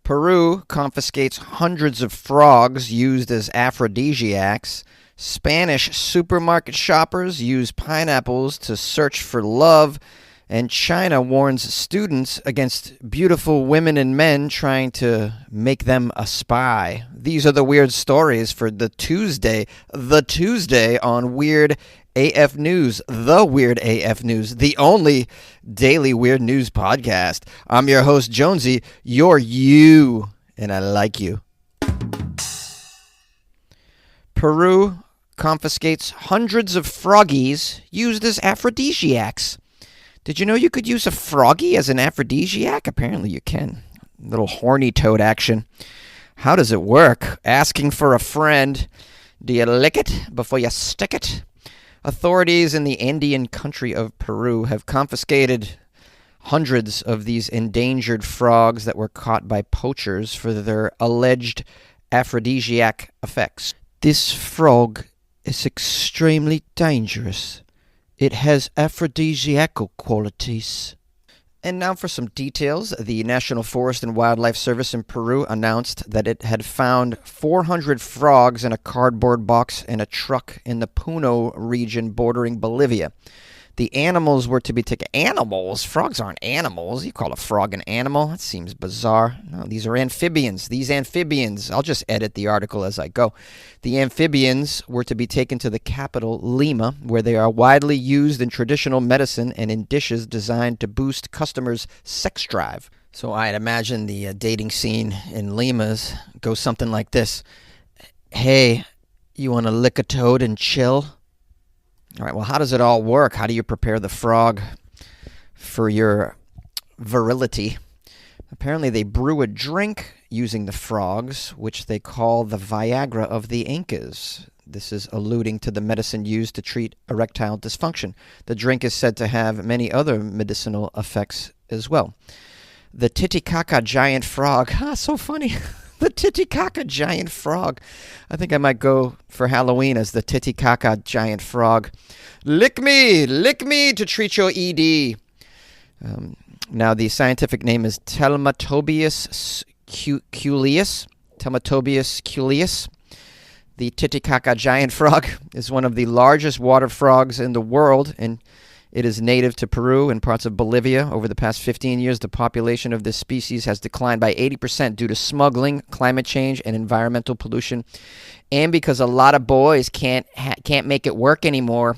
Peru confiscates hundreds of frogs used as aphrodisiacs. Spanish supermarket shoppers use pineapples to search for love. And China warns students against beautiful women and men trying to make them a spy. These are the weird stories for the Tuesday on Weird AF News, the Weird AF News, the only daily weird news podcast. I'm your host, Jonesy. You're you, and I like you. Peru confiscates hundreds of froggies used as aphrodisiacs. Did you know you could use a froggy as an aphrodisiac? Apparently you can. Little horny toad action. How does it work? Asking for a friend. Do you lick it before you stick it? Authorities in the Andean country of Peru have confiscated hundreds of these endangered frogs that were caught by poachers for their alleged aphrodisiac effects. This frog is extremely dangerous. It has aphrodisiacal qualities. And now for some details. The National Forest and Wildlife Service in Peru announced that it had found 400 frogs in a cardboard box in a truck in the Puno region bordering Bolivia. The animals were to be taken. Animals? Frogs aren't animals. You call a frog an animal? That seems bizarre. No, these are amphibians. These amphibians, I'll just edit the article as I go. The amphibians were to be taken to the capital, Lima, where they are widely used in traditional medicine and in dishes designed to boost customers' sex drive. So I'd imagine the dating scene in Lima's goes something like this. Hey, you want to lick a toad and chill? All right, well, how does it all work? How do you prepare the frog for your virility? Apparently, they brew a drink using the frogs, which they call the Viagra of the Incas. This is alluding to the medicine used to treat erectile dysfunction. The drink is said to have many other medicinal effects as well. The Titicaca giant frog. So funny. The Titicaca giant frog. I think I might go for Halloween as the Titicaca giant frog. Lick me to treat your ED. Now, the scientific name is Telmatobius culeus. Telmatobius culeus. The Titicaca giant frog is one of the largest water frogs in the world, and it is native to Peru and parts of Bolivia. Over the past 15 years, the population of this species has declined by 80% due to smuggling, climate change, and environmental pollution, and because a lot of boys can't make it work anymore.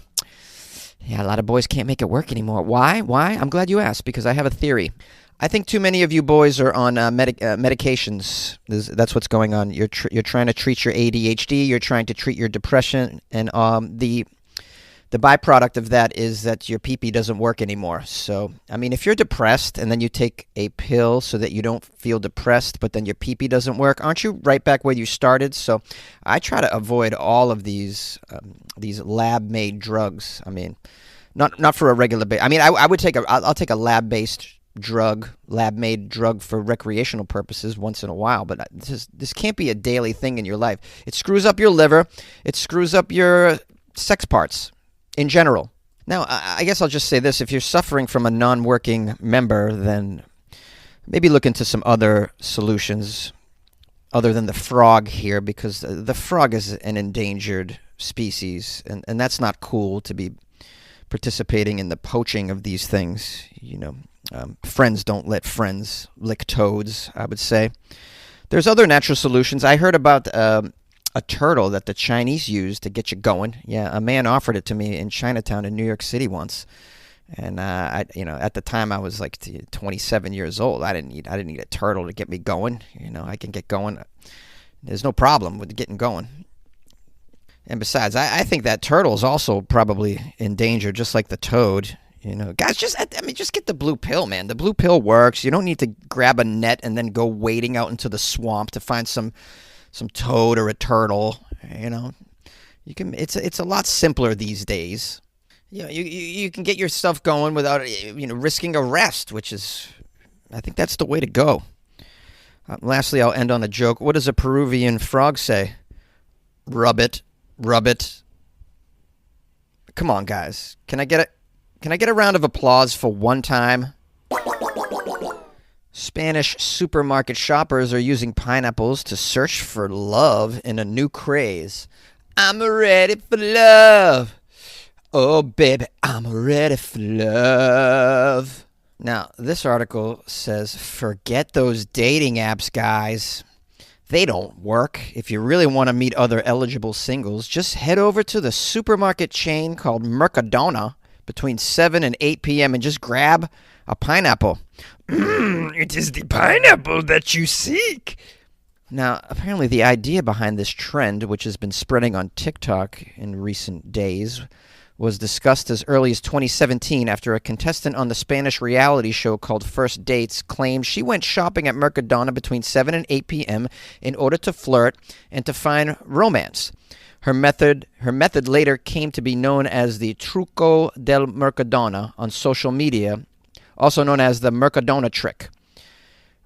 Yeah, a lot of boys can't make it work anymore. Why? I'm glad you asked, because I have a theory. I think too many of you boys are on medications. That's what's going on. You're trying to treat your ADHD. You're trying to treat your depression, and the byproduct of that is that your pee-pee doesn't work anymore. So, I mean, if you're depressed and then you take a pill so that you don't feel depressed, but then your pee-pee doesn't work, aren't you right back where you started? So I try to avoid all of these lab-made drugs. I mean, not for a regular basis. I mean, I'll take a lab-based drug, lab-made drug for recreational purposes once in a while, but this can't be a daily thing in your life. It screws up your liver. It screws up your sex parts in general. Now, I guess I'll just say this. If you're suffering from a non-working member, then maybe look into some other solutions other than the frog here, because the frog is an endangered species, and that's not cool to be participating in the poaching of these things. You know, friends don't let friends lick toads, I would say. There's other natural solutions. I heard about a turtle that the Chinese use to get you going. Yeah, a man offered it to me in Chinatown in New York City once, and at the time I was like 27 years old. I didn't need a turtle to get me going. I can get going. There's no problem with getting going. And besides, I think that turtle is also probably endangered, just like the toad. Guys, just get the blue pill, man. The blue pill works. You don't need to grab a net and then go wading out into the swamp to find some toad or a turtle. You can. It's a lot simpler these days. You can get yourself going without risking arrest, which is, I think that's the way to go. Lastly, I'll end on a joke. What does a Peruvian frog say? Rub it. Come on, guys. Can I get a round of applause for one time? Spanish supermarket shoppers are using pineapples to search for love in a new craze. I'm ready for love. Oh, baby, I'm ready for love. Now, this article says, forget those dating apps, guys. They don't work. If you really want to meet other eligible singles, just head over to the supermarket chain called Mercadona between 7 and 8 p.m. and just grab a pineapple. It is the pineapple that you seek. Now, apparently the idea behind this trend, which has been spreading on TikTok in recent days, was discussed as early as 2017 after a contestant on the Spanish reality show called First Dates claimed she went shopping at Mercadona between 7 and 8 p.m. in order to flirt and to find romance. Her method later came to be known as the Truco del Mercadona on social media, also known as the Mercadona trick.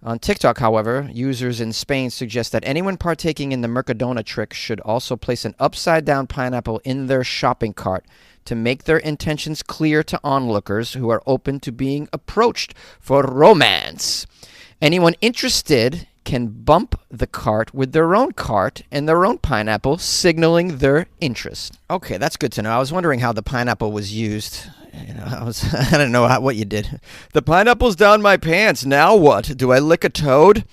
On TikTok, however, users in Spain suggest that anyone partaking in the Mercadona trick should also place an upside-down pineapple in their shopping cart to make their intentions clear to onlookers who are open to being approached for romance. Anyone interested can bump the cart with their own cart and their own pineapple, signaling their interest. Okay, that's good to know. I was wondering how the pineapple was used. I don't know what you did. The pineapple's down my pants. Now what? Do I lick a toad?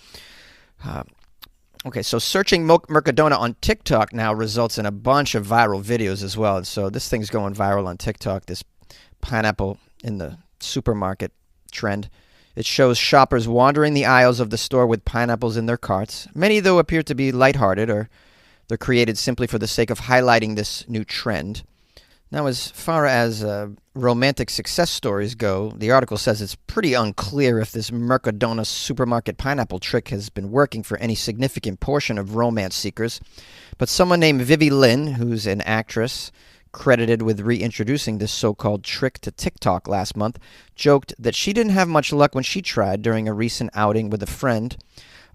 Okay, so searching Mercadona on TikTok now results in a bunch of viral videos as well. So this thing's going viral on TikTok, this pineapple in the supermarket trend. It shows shoppers wandering the aisles of the store with pineapples in their carts. Many, though, appear to be lighthearted, or they're created simply for the sake of highlighting this new trend. Now, as far as romantic success stories go, the article says it's pretty unclear if this Mercadona supermarket pineapple trick has been working for any significant portion of romance seekers. But someone named Vivi Lin, who's an actress credited with reintroducing this so-called trick to TikTok last month, joked that she didn't have much luck when she tried during a recent outing with a friend.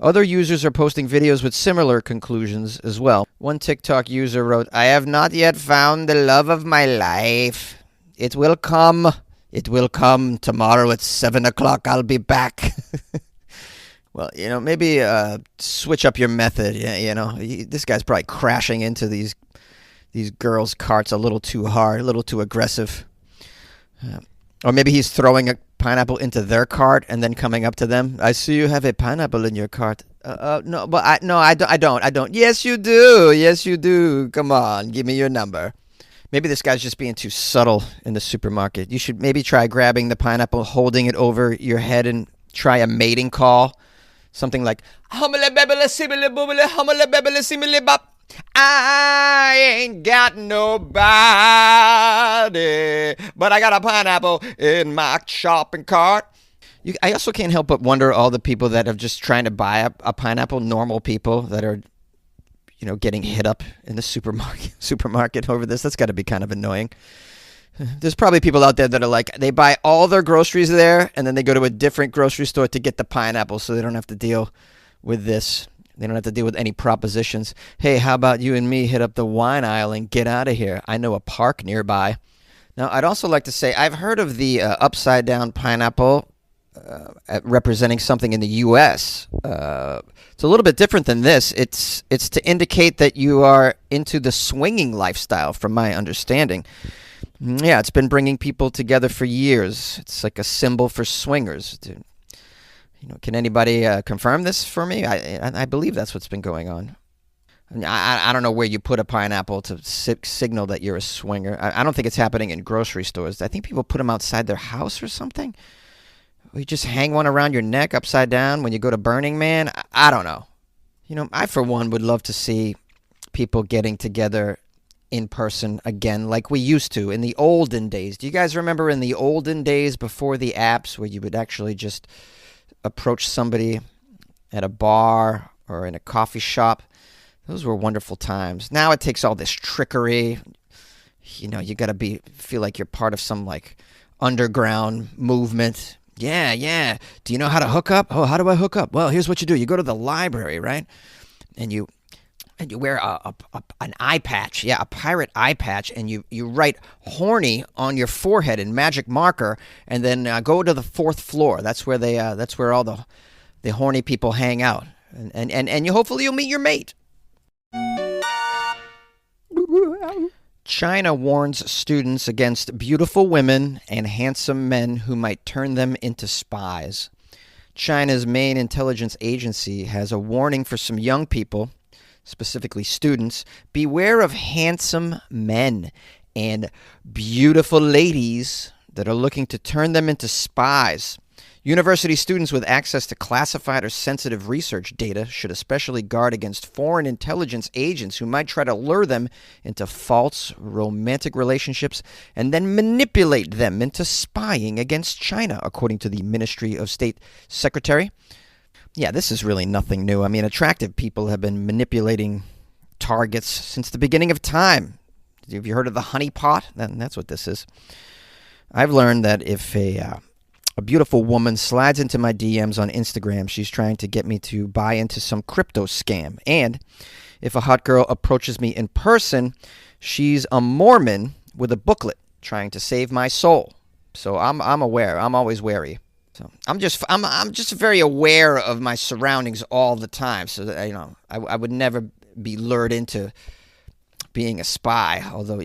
Other users are posting videos with similar conclusions as well. One TikTok user wrote, "I have not yet found the love of my life. It will come. It will come. Tomorrow at 7 o'clock I'll be back." Well, maybe switch up your method. This guy's probably crashing into these girls' carts a little too hard, a little too aggressive. Or maybe he's throwing a pineapple into their cart and then coming up to them. "I see you have a pineapple in your cart." No, but I don't. Yes, you do. Yes, you do. Come on, give me your number. Maybe this guy's just being too subtle in the supermarket. You should maybe try grabbing the pineapple, holding it over your head, and try a mating call. Something like, "Humble bebele sibele bubele, humble bebele simile bop. I ain't got nobody, but I got a pineapple in my shopping cart." I also can't help but wonder all the people that are just trying to buy a pineapple, normal people that are, getting hit up in the supermarket over this. That's got to be kind of annoying. There's probably people out there that are like, they buy all their groceries there, and then they go to a different grocery store to get the pineapple so they don't have to deal with this. They don't have to deal with any propositions. "Hey, how about you and me hit up the wine aisle and get out of here? I know a park nearby." Now, I'd also like to say I've heard of the upside-down pineapple representing something in the U.S. It's a little bit different than this. It's to indicate that you are into the swinging lifestyle, from my understanding. Yeah, it's been bringing people together for years. It's like a symbol for swingers. Can anybody confirm this for me? I believe that's what's been going on. I don't know where you put a pineapple to signal that you're a swinger. I don't think it's happening in grocery stores. I think people put them outside their house or something. Or you just hang one around your neck upside down when you go to Burning Man. I don't know. I, for one, would love to see people getting together in person again like we used to in the olden days. Do you guys remember in the olden days before the apps where you would actually just approach somebody at a bar or in a coffee shop? Those were wonderful times. Now it takes all this trickery. You got to feel like you're part of some underground movement. Yeah. Do you know how to hook up? Oh, how do I hook up? Well, here's what you do. You go to the library, right? And you wear an eye patch. Yeah, a pirate eye patch, and you write "horny" on your forehead in magic marker, and then go to the fourth floor. That's where all the horny people hang out. And hopefully you'll meet your mate. China warns students against beautiful women and handsome men who might turn them into spies. China's main intelligence agency has a warning for some young people, specifically students. Beware of handsome men and beautiful ladies that are looking to turn them into spies. University students with access to classified or sensitive research data should especially guard against foreign intelligence agents who might try to lure them into false romantic relationships and then manipulate them into spying against China, according to the Ministry of State Secretary. Yeah, this is really nothing new. I mean, attractive people have been manipulating targets since the beginning of time. Have you heard of the honeypot? That's what this is. I've learned that if a beautiful woman slides into my DMs on Instagram, she's trying to get me to buy into some crypto scam. And if a hot girl approaches me in person, she's a Mormon with a booklet trying to save my soul. So I'm aware. I'm always wary. So I'm just very aware of my surroundings all the time. So that, I would never be lured into being a spy. Although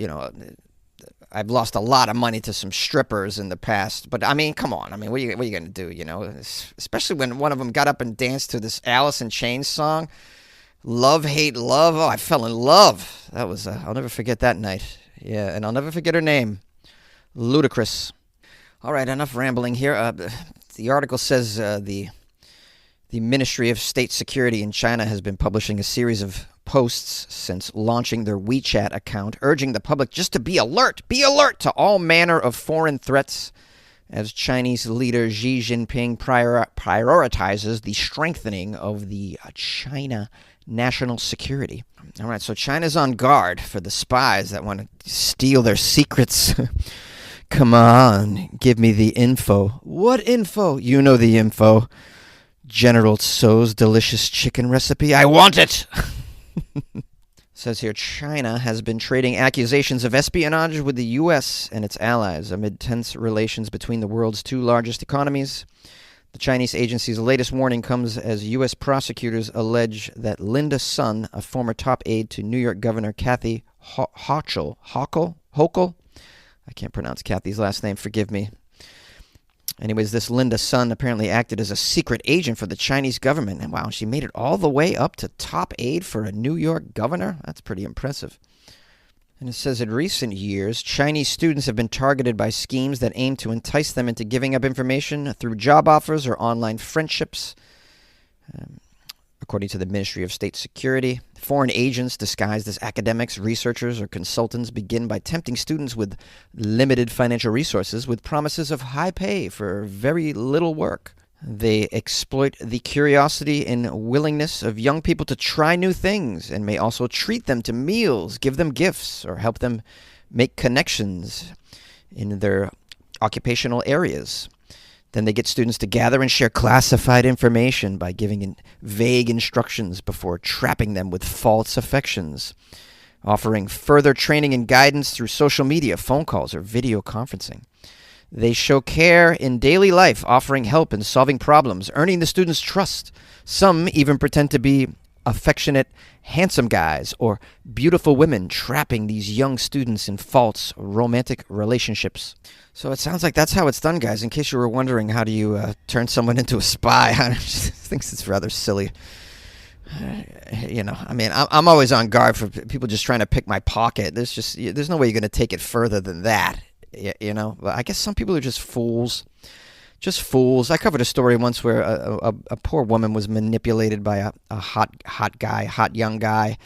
I've lost a lot of money to some strippers in the past. But, I mean, come on. I mean, what are you going to do, Especially when one of them got up and danced to this Alice in Chains song, Love, Hate, Love. Oh, I fell in love. That was, I'll never forget that night. Yeah, and I'll never forget her name. Ludicrous. All right, enough rambling here. The article says the Ministry of State Security in China has been publishing a series of posts since launching their WeChat account, urging the public just to be alert to all manner of foreign threats as Chinese leader Xi Jinping prioritizes the strengthening of the China national security. All right, so China's on guard for the spies that want to steal their secrets. Come on, give me the info. What info? You know the info. General Tso's delicious chicken recipe. I want it! Says here, China has been trading accusations of espionage with the U.S. and its allies amid tense relations between the world's two largest economies. The Chinese agency's latest warning comes as U.S. prosecutors allege that Linda Sun, a former top aide to New York Governor Kathy Hochul, I can't pronounce Kathy's last name, forgive me. Anyways, this Linda Sun apparently acted as a secret agent for the Chinese government. And wow, she made it all the way up to top aide for a New York governor? That's pretty impressive. And it says in recent years, Chinese students have been targeted by schemes that aim to entice them into giving up information through job offers or online friendships. According to the Ministry of State Security, foreign agents disguised as academics, researchers, or consultants begin by tempting students with limited financial resources with promises of high pay for very little work. They exploit the curiosity and willingness of young people to try new things and may also treat them to meals, give them gifts, or help them make connections in their occupational areas. Then they get students to gather and share classified information by giving vague instructions before trapping them with false affections, offering further training and guidance through social media, phone calls, or video conferencing. They show care in daily life, offering help in solving problems, earning the students' trust. Some even pretend to be affectionate, handsome guys or beautiful women, trapping these young students in false romantic relationships. So it sounds like that's how it's done, guys. In case you were wondering, how do you turn someone into a spy? I just think it's rather silly. I mean, I'm always on guard for people just trying to pick my pocket. There's no way you're going to take it further than that, But I guess some people are just fools. Just fools. I covered a story once where a poor woman was manipulated by a hot young guy.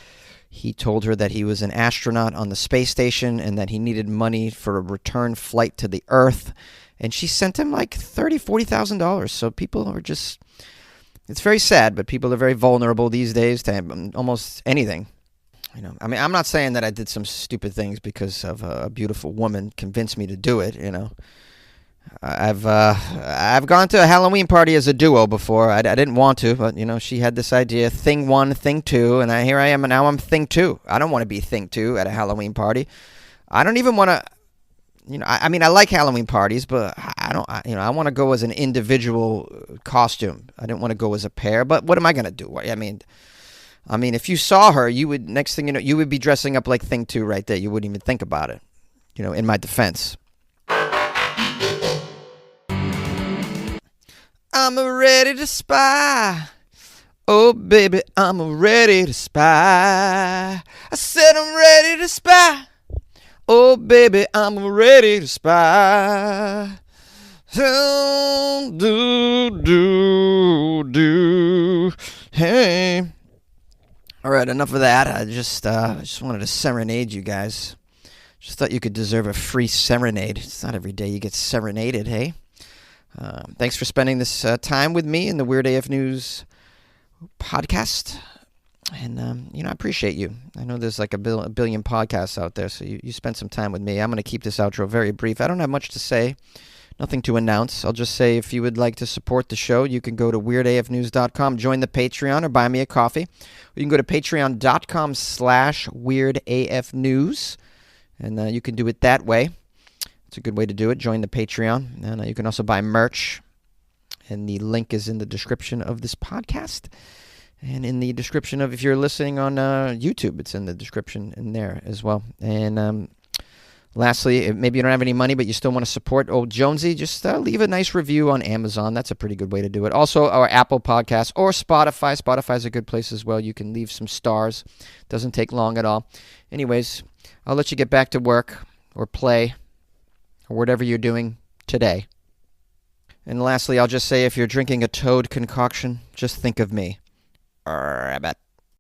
He told her that he was an astronaut on the space station and that he needed money for a return flight to the Earth. And she sent him like $40,000. So people are just, it's very sad, but people are very vulnerable these days to almost anything. I mean, I'm not saying that I did some stupid things because of a beautiful woman convinced me to do it, I've gone to a Halloween party as a duo before. I didn't want to, but she had this idea, thing one, thing two, and here I am, and now I'm thing two. I don't want to be thing two at a Halloween party. I don't even want to. I mean, I like Halloween parties, but I don't. I want to go as an individual costume. I didn't want to go as a pair. But what am I gonna do? I mean, if you saw her, you would next thing you know, you would be dressing up like Thing 2 right there. You wouldn't even think about it. In my defense. I'm ready to spy. Oh, baby, I'm ready to spy. I said I'm ready to spy. Oh, baby, I'm ready to spy. Do. Hey. All right, enough of that. I just wanted to serenade you guys. Just thought you could deserve a free serenade. It's not every day you get serenaded, hey? Thanks for spending this time with me in the Weird AF News podcast. And, I appreciate you. I know there's like a billion podcasts out there, so you spent some time with me. I'm going to keep this outro very brief. I don't have much to say, nothing to announce. I'll just say if you would like to support the show, you can go to weirdafnews.com, join the Patreon, or buy me a coffee. Or you can go to patreon.com/weirdafnews, and you can do it that way. It's a good way to do it. Join the Patreon. And you can also buy merch, and the link is in the description of this podcast. And in the description of, if you're listening on YouTube, it's in the description in there as well. And lastly, maybe you don't have any money, but you still want to support old Jonesy, just leave a nice review on Amazon. That's a pretty good way to do it. Also, our Apple Podcast or Spotify. Spotify's a good place as well. You can leave some stars. Doesn't take long at all. Anyways, I'll let you get back to work or play or whatever you're doing today. And lastly, I'll just say if you're drinking a toad concoction, just think of me. Rabbit.